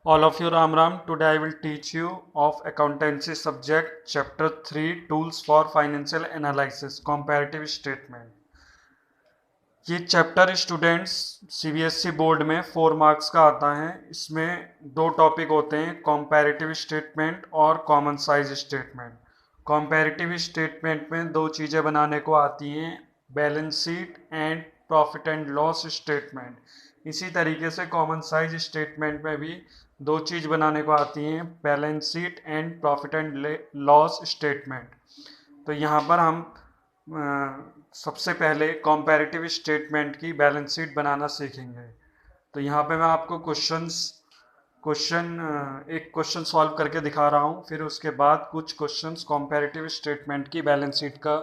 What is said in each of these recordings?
All of you, Ram Ram. Today I will teach you of accountancy subject chapter 3 tools for financial analysis comparative statement. ये chapter students CBSE board में 4 marks का आता है। इसमें दो topic होते हैं, कंपैरेटिव स्टेटमेंट और common size statement. Comparative statement में दो चीज़ें बनाने को आती हैं, balance sheet and profit and loss statement. इसी तरीके से कॉमन साइज स्टेटमेंट में भी दो चीज़ बनाने को आती हैं, balance sheet and profit and loss statement. तो यहाँ पर हम सबसे पहले कंपैरेटिव स्टेटमेंट की बैलेंस शीट बनाना सीखेंगे। तो यहाँ पे मैं आपको एक क्वेश्चन सॉल्व करके दिखा रहा हूँ, फिर उसके बाद कुछ क्वेश्चंस कंपैरेटिव स्टेटमेंट की बैलेंस शीट का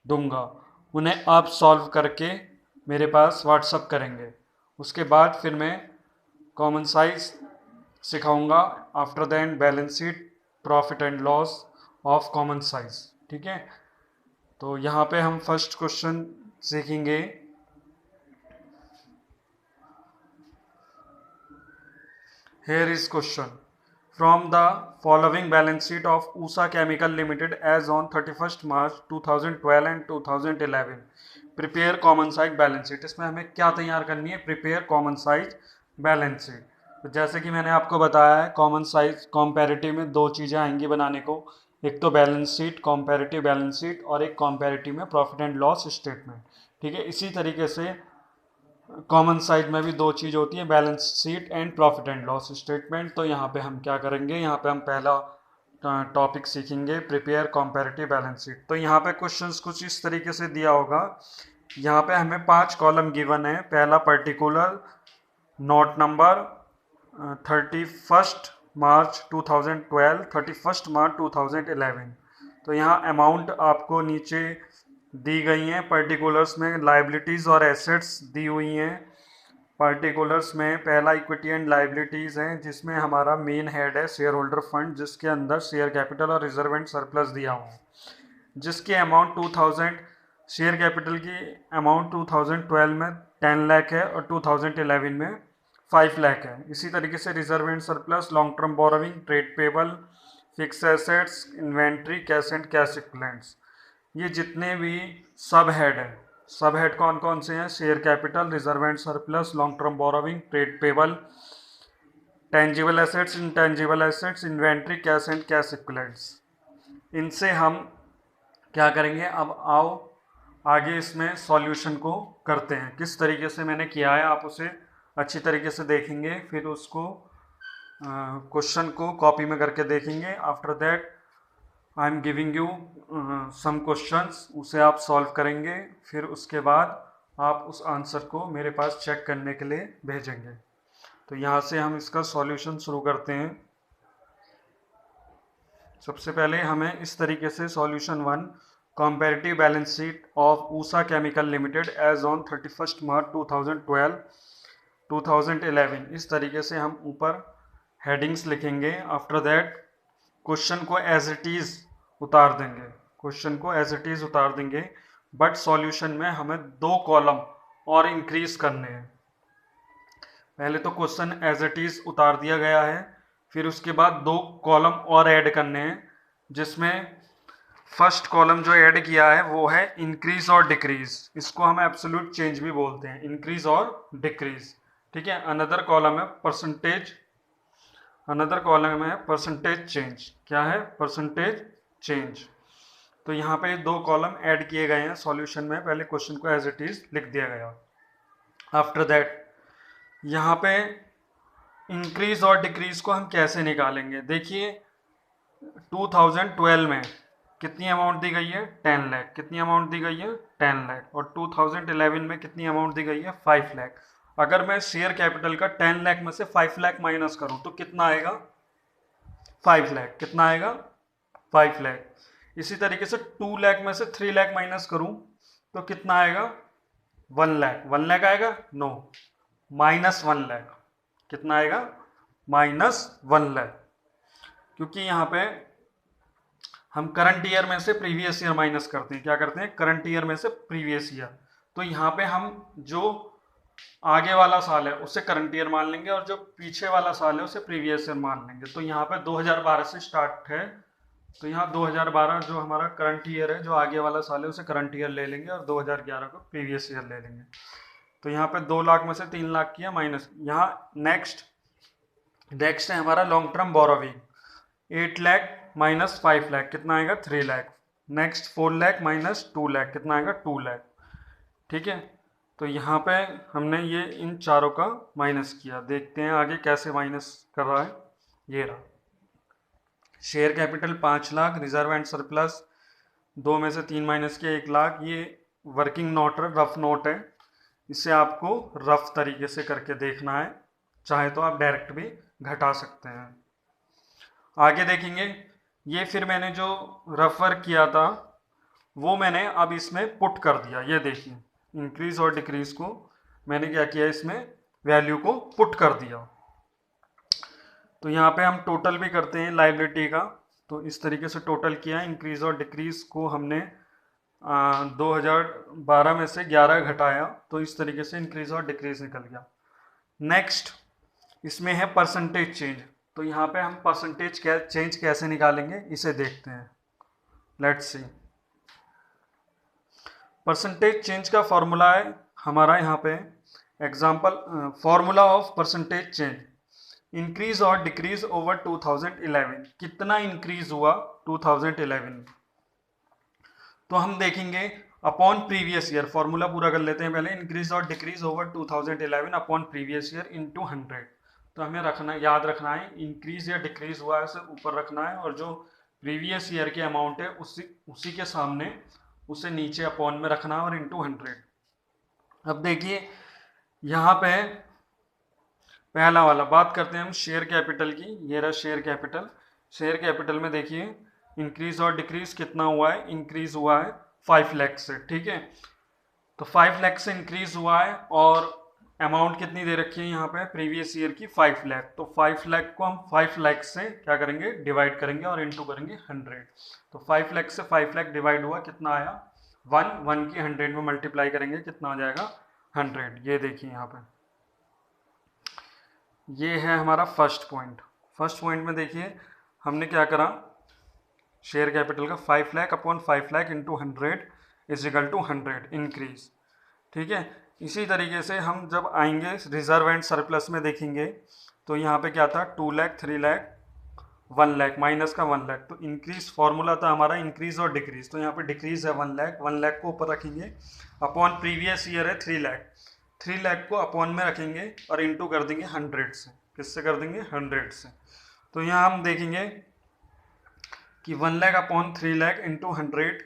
दूंगा। उन्हें आप सॉल्व करके मेरे पास व्हाट्सअप करेंगे। उसके बाद फिर मैं कॉमन साइज सिखाऊंगा, after that balance sheet, profit and loss of common size. ठीक है, तो यहाँ पे हम फर्स्ट क्वेश्चन सीखेंगे। Here is question. From the following balance sheet of USA Chemical Limited as on 31st March 2012 and 2011, prepare common size balance sheet। इसमें हमें क्या तैयार करनी है? prepare common size balance sheet। तो जैसे कि मैंने आपको बताया है, कॉमन साइज कंपैरेटिव में दो चीज़ें आएंगी बनाने को, एक तो balance sheet, comparative balance sheet, और एक कंपैरेटिव में प्रॉफिट एंड लॉस स्टेटमेंट। ठीक है, इसी तरीके से कॉमन साइज में भी दो चीज़ होती है, balance sheet and profit and loss statement. तो यहाँ पे हम क्या करेंगे, यहाँ पे हम पहला टॉपिक सीखेंगे, प्रिपेयर कंपैरेटिव बैलेंस शीट। तो यहाँ पे क्वेश्चंस कुछ इस तरीके से दिया होगा। यहाँ पे हमें 5 कॉलम गिवन है। पहला पर्टिकुलर, नोट नंबर 31 मार्च 2012, 31 मार्च 2011। तो यहाँ अमाउंट आपको नीचे दी गई हैं। पर्टिकुलर्स में लाइबिलिटीज़ और एसेट्स दी हुई हैं। पर्टिकुलर्स में पहला इक्विटी एंड लाइबिलिटीज़ हैं, जिसमें हमारा मेन हेड है शेयर होल्डर फंड, जिसके अंदर शेयर कैपिटल और रिजर्व एंड सरप्लस दिया हुआ है, जिसकी अमाउंट 2000, शेयर कैपिटल की अमाउंट 2012 में 10 लाख है और 2011 में 5 लाख है। इसी तरीके से reserve and surplus, long term borrowing, trade payable, fix assets, inventory, cash and cash equivalents, ये जितने भी सब हेड हैं, सब हेड कौन कौन से हैं? Share capital, reserve and surplus, long term borrowing, trade payable, tangible assets, intangible assets, inventory, cash and cash equivalents. इनसे हम क्या करेंगे? अब आओ आगे इसमें सॉल्यूशन को करते हैं। किस तरीके से मैंने किया है आप उसे अच्छी तरीके से देखेंगे, फिर उसको क्वेश्चन को कॉपी में करके देखेंगे। After that I am giving you some questions, उसे आप सॉल्व करेंगे, फिर उसके बाद आप उस आंसर को मेरे पास चेक करने के लिए भेजेंगे। तो यहाँ से हम इसका सॉल्यूशन शुरू करते हैं। सबसे पहले हमें इस तरीके से solution 1, comparative balance sheet of Usha chemical limited as on 31 March 2012 2011, इस तरीके से हम ऊपर हेडिंग्स लिखेंगे। आफ्टर दैट क्वेश्चन को एज इट इज़ उतार देंगे, क्वेश्चन को एज इट इज़ उतार देंगे, बट सॉल्यूशन में हमें 2 कॉलम और इंक्रीज करने हैं। पहले तो क्वेश्चन एज इट इज़ उतार दिया गया है, फिर उसके बाद 2 कॉलम और ऐड करने हैं, जिसमें फर्स्ट कॉलम जो ऐड किया है वो है इंक्रीज और डिक्रीज। इसको हम एब्सोल्यूट चेंज भी बोलते हैं, इंक्रीज और डिक्रीज। ठीक है, अनदर कॉलम है परसेंटेज, अनदर कॉलम है परसेंटेज चेंज। क्या है? Percentage change. तो यहाँ पे 2 कॉलम ऐड किए गए हैं सॉल्यूशन में। पहले क्वेश्चन को एज इट इज लिख दिया गया। आफ्टर दैट यहाँ पे इंक्रीज और डिक्रीज को हम कैसे निकालेंगे? देखिए 2012 में कितनी अमाउंट दी गई है? 10 लाख। कितनी अमाउंट दी गई है? 10 लाख। और 2011 में कितनी अमाउंट दी गई है? 5 लाख। अगर मैं शेयर कैपिटल का 10 लाख में से 5 लाख माइनस करूं तो कितना आएगा? 5 लाख। कितना आएगा? 5 लाख। इसी तरीके से 2 लाख में से 3 लाख माइनस करूं तो कितना आएगा? 1 लाख। 1 लाख आएगा? No, minus 1 lakh. कितना आएगा? माइनस 1 लाख। क्योंकि यहाँ पे हम करंट ईयर में से प्रीवियस ईयर माइनस करते हैं। क्या करते हैं? करंट ईयर में से प्रीवियस ईयर। तो यहाँ पे हम जो आगे वाला साल है उसे करंट ईयर मान लेंगे और जो पीछे वाला साल है उसे प्रीवियस ईयर मान लेंगे। तो यहाँ पे 2012 से स्टार्ट है, तो यहाँ 2012 जो हमारा करंट ईयर है, जो आगे वाला साल है उसे करंट ईयर ले लेंगे और 2011 को प्रीवियस ईयर ले लेंगे। तो यहाँ पे 2 लाख में से 3 लाख किया माइनस। यहाँ नेक्स्ट है हमारा long term borrowing 8 lakh minus 5 lakh कितना आएगा 3 लाख। नेक्स्ट 4 लाख माइनस 2 लाख कितना आएगा 2 लाख। ठीक है, तो यहाँ पे हमने ये इन चारों का माइनस किया। देखते हैं आगे कैसे माइनस कर रहा है। ये रहा share capital 5 lakh, reserve and surplus 2 में से 3 माइनस किया 1 लाख। ये वर्किंग नोट है, रफ नोट है, इसे आपको रफ तरीके से करके देखना है, चाहे तो आप डायरेक्ट भी घटा सकते हैं। आगे देखेंगे, ये फिर मैंने जो रफ वर्क किया था वो मैंने अब इसमें पुट कर दिया। ये देखिए इंक्रीज और डिक्रीज को मैंने क्या किया, इसमें वैल्यू को पुट कर दिया। तो यहाँ पे हम टोटल भी करते हैं लाइबिलिटी का, तो इस तरीके से टोटल किया। इंक्रीज और डिक्रीज को हमने 2012 में से 11 घटाया, तो इस तरीके से इंक्रीज और डिक्रीज निकल गया। नेक्स्ट इसमें है परसेंटेज चेंज। तो यहाँ पे हम परसेंटेज चेंज कैसे निकालेंगे इसे देखते हैं। लेट्स सी, परसेंटेज चेंज का फॉर्मूला है हमारा यहाँ पे example, formula of percentage change, increase और डिक्रीज ओवर 2011। कितना इंक्रीज हुआ 2011 में, तो हम देखेंगे अपॉन प्रीवियस ईयर। फॉर्मूला पूरा कर लेते हैं पहले। इंक्रीज और decrease over 2011 upon previous year into 100। तो हमें रखना, याद रखना है इंक्रीज या डिक्रीज हुआ है उसे ऊपर रखना है, और जो प्रीवियस ईयर के अमाउंट है उसी के सामने उसे नीचे अपॉन में रखना है और इंटू 100। अब देखिए यहाँ पे पहला वाला बात करते हैं हम शेयर कैपिटल की। ये रहा शेयर कैपिटल। शेयर कैपिटल में देखिए इंक्रीज और डिक्रीज कितना हुआ है, इंक्रीज हुआ है 5 लाख से। ठीक है, तो 5 लाख से इंक्रीज हुआ है और अमाउंट कितनी दे रखी है यहाँ पे प्रीवियस ईयर की 5 लाख। तो 5 लाख को हम 5 लाख से क्या करेंगे, डिवाइड करेंगे और इनटू करेंगे 100। तो 5 लाख से 5 लाख डिवाइड हुआ, कितना आया 1 की 100 में मल्टीप्लाई करेंगे कितना आ जाएगा 100। ये देखिए यहाँ पे ये है हमारा फर्स्ट पॉइंट। फर्स्ट पॉइंट में देखिए हमने क्या करा, शेयर कैपिटल का 5 lakh upon 5 lakh into 100 is equal to 100 increase. ठीक है, इसी तरीके से हम जब आएंगे रिजर्व एंड सरप्लस में देखेंगे तो यहाँ पे क्या था 2 लाख 3 लाख 1 लाख माइनस का 1 लाख। तो इंक्रीज फॉर्मूला था हमारा इंक्रीज और डिक्रीज, तो यहाँ पे डिक्रीज है 1 लाख। 1 लाख को ऊपर रखेंगे, अपॉन प्रीवियस ईयर है 3 लाख। 3 लाख को अपॉन में रखेंगे और इंटू कर देंगे 100 से। किससे कर देंगे 100 से। तो यहाँ हम देखेंगे कि 1 lakh upon 3 lakh into 100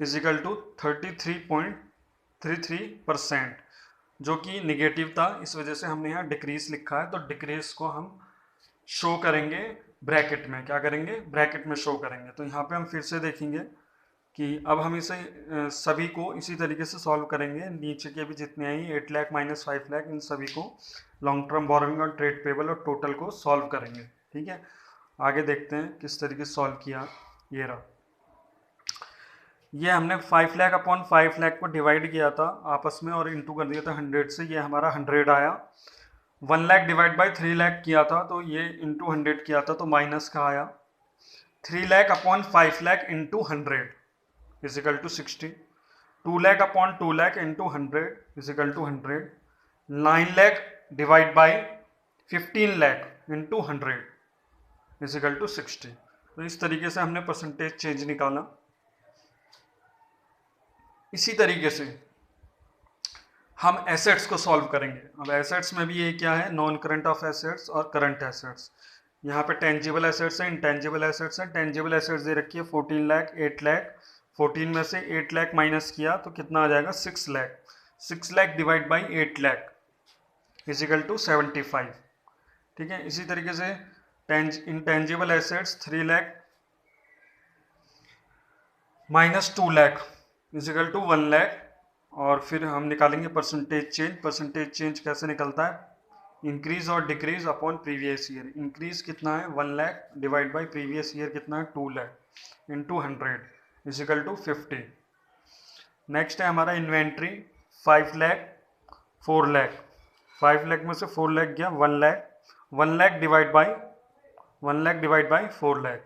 is equal to 33.33%, जो कि निगेटिव था, इस वजह से हमने यहाँ डिक्रीज लिखा है। तो डिक्रीज को हम शो करेंगे ब्रैकेट में, क्या करेंगे ब्रैकेट में शो करेंगे। तो यहाँ पे हम फिर से देखेंगे कि अब हम इसे सभी को इसी तरीके से सॉल्व करेंगे। नीचे के भी जितने आई 8 लाख माइनस 5 लाख, इन सभी को लॉन्ग टर्म बोरोइंग और ट्रेड पेबल और टोटल को सॉल्व करेंगे। ठीक है, आगे देखते हैं किस तरीके से सॉल्व किया। ये रहा, ये हमने 5 लाख अपॉन 5 लाख को डिवाइड किया था आपस में और इंटू कर दिया था 100 से। ये हमारा 100 आया। 1 लाख डिवाइड बाई 3 लाख किया था तो ये इंटू 100 किया था तो माइनस का आया। 3 lakh upon 5 lakh into 100 is equal to 60। 2 lakh upon 2 lakh into 100 is equal to 100। 9 lakh divide by 15 lakh into 100 is equal to 60। तो इस तरीके से हमने परसेंटेज चेंज निकाला। इसी तरीके से हम एसेट्स को सॉल्व करेंगे। अब एसेट्स में भी ये क्या है, नॉन करंट ऑफ एसेट्स और करंट एसेट्स। यहाँ पे टेंजिबल एसेट्स हैं, इंटेंजिबल एसेट्स हैं। टेंजिबल एसेट्स दे रखी है 14 लाख 8 लाख। 14 में से 8 लाख माइनस किया तो कितना आ जाएगा 6 lakh. 6 lakh divide by 8 lakh is equal to 75। ठीक है, इसी तरीके से intangible assets 3 lakh minus 2 lakh is equal to 1 lakh. और फिर हम निकालेंगे परसेंटेज चेंज। परसेंटेज चेंज कैसे निकलता है, इंक्रीज और decrease upon previous year. Increase कितना है 1 lakh divide by previous year कितना है 2 lakh into 100 is equal to 50। Next है हमारा इन्वेंट्री 5 लाख 4 लाख, 5 लाख में से 4 लाख गया 1 lakh, 1 lakh divide by 4 lakh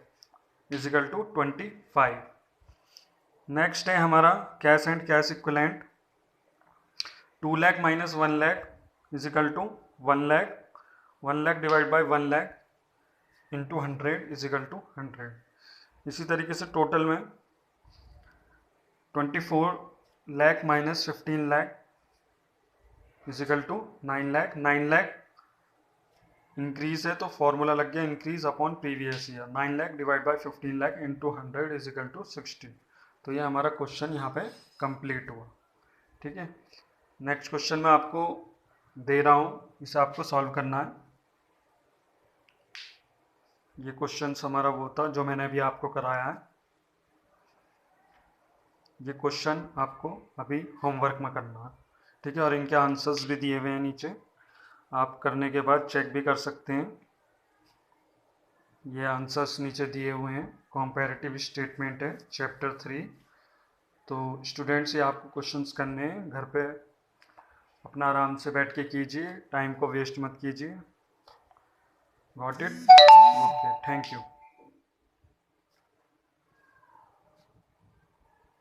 is equal to 25। Next है हमारा cash and cash equivalent, 2 lakh minus 1 lakh is equal to 1 lakh, 1 lakh divide by 1 lakh into 100 is equal to 100। इसी तरीके से टोटल में 24 lakh minus 15 lakh is equal to 9 lakh, 9 lakh increase है तो फॉर्मूला लग गया increase upon previous year, 9 lakh divide by 15 lakh into 100 is equal to 60। तो ये हमारा क्वेश्चन यहाँ पे कंप्लीट हुआ। ठीक है, नेक्स्ट क्वेश्चन मैं आपको दे रहा हूँ, इसे आपको सॉल्व करना है। ये क्वेश्चन हमारा वो था जो मैंने अभी आपको कराया है। ये क्वेश्चन आपको अभी होमवर्क में करना है। ठीक है, और इनके आंसर्स भी दिए हुए हैं नीचे, आप करने के बाद चेक भी कर सकते हैं। ये आंसर्स नीचे दिए हुए हैं, कॉम्पैरेटिव स्टेटमेंट है चैप्टर 3। तो स्टूडेंट्स ये आपको क्वेश्चंस करने हैं, घर पे अपना आराम से बैठ के कीजिए, टाइम को वेस्ट मत कीजिए। Got it? Okay, thank you.